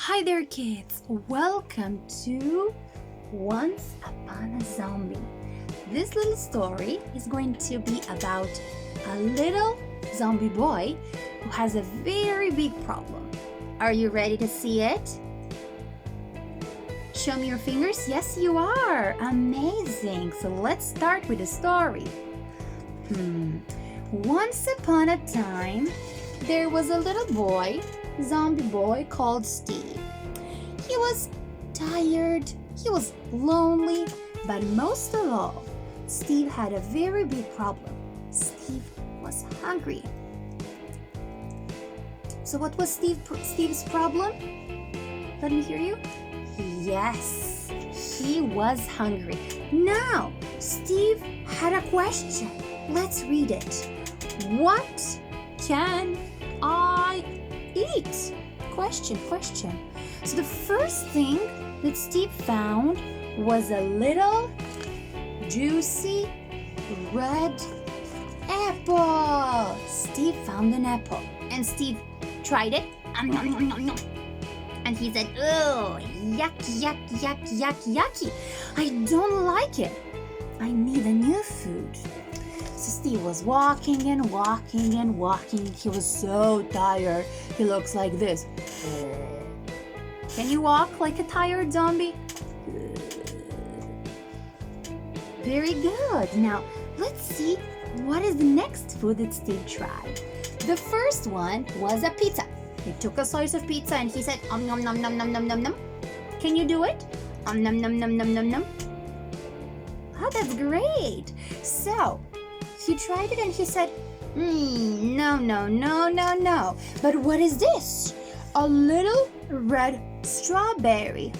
Hi there, kids! Welcome to Once Upon a Zombie. This little story is going to be about a little zombie boy who has a very big problem. Are you ready to see it? Show me your fingers. Yes, you are. Amazing. So let's start with the story. Once upon a time, there was a little boy, zombie boy called Steve. He was tired, he was lonely, but most of all, Steve had a very big problem. Steve was hungry. So what was Steve's problem? Let me hear you. Yes, he was hungry. Now, Steve had a question. Let's read it. What can I eat? Question. So the first thing that Steve found was a little juicy red apple. Steve found an apple and Steve tried it. And he said, "Oh, yucky. I don't like it. I need a new food." So Steve was walking and walking. He was so tired. He looks like this. Can you walk like a tired zombie? Very good. Now, let's see what is the next food that Steve tried. The first one was a pizza. He took a slice of pizza and he said, nom nom nom. Can you do it? Nom nom. Oh, that's great. So, he tried it and he said, no. But what is this? A little red strawberry.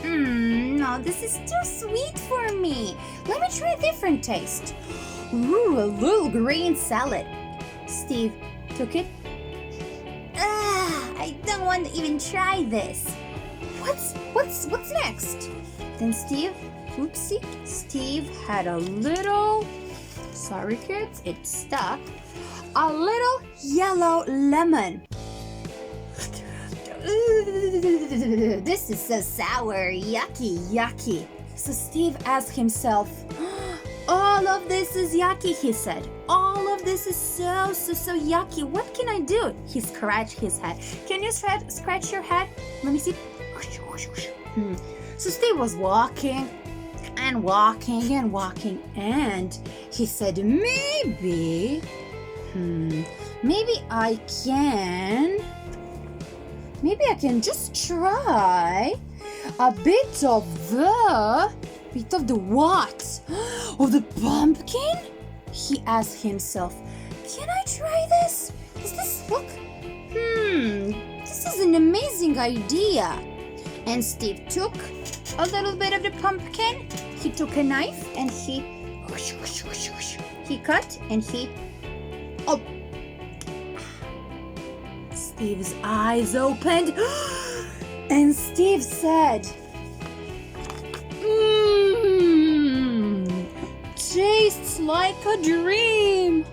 No, this is too sweet for me. Let me try a different taste. Ooh, a little green salad. Steve took it. I don't want to even try this. What's next? Then Steve had a little, sorry kids, it stuck, a little yellow lemon. This is so sour, yucky. So Steve asked himself, all of this is yucky, he said. All of this is so yucky. What can I do? He scratched his head. Can you scratch your head? Let me see. So Steve was walking, and he said, maybe I can just try a bit of the what? Of the pumpkin? He asked himself, can I try this? Does this look? This is an amazing idea. And Steve took a little bit of the pumpkin. He took a knife and he cut and he Steve's eyes opened and Steve said, tastes like a dream.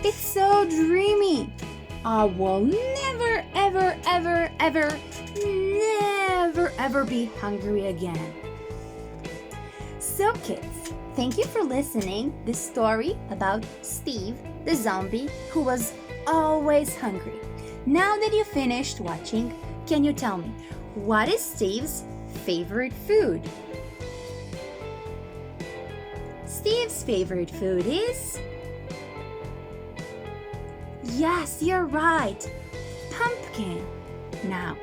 It's so dreamy. I will never ever be hungry again. So kids, thank you for listening this story about Steve, the zombie who was always hungry. Now that you finished watching, can you tell me, what is Steve's favorite food? Steve's favorite food is... Yes, you're right. Pumpkin. Now,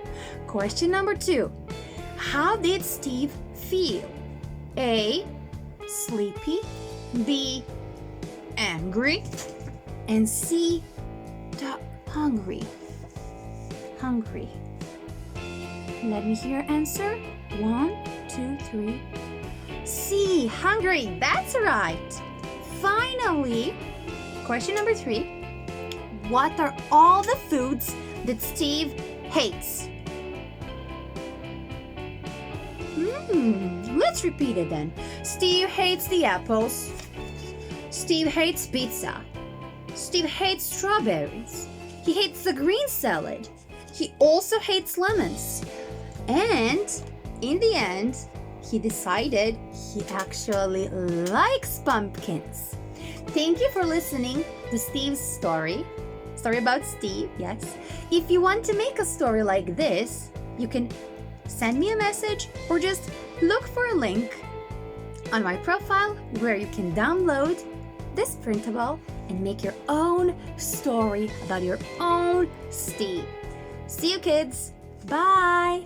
question number 2. How did Steve feel? A. Sleepy. B. Angry. And C. Hungry. Let me hear your answer. 1, 2, 3. C. Hungry. That's right. Finally, question number 3. What are all the foods that Steve hates? Let's repeat it then. Steve hates the apples. Steve hates pizza. Steve hates strawberries. He hates the green salad. He also hates lemons. And in the end, he decided he actually likes pumpkins. Thank you for listening to Steve's story. Story about Steve, yes. If you want to make a story like this, you can send me a message or just look for a link on my profile where you can download this printable and make your own story about your own Steve. See you, kids. Bye.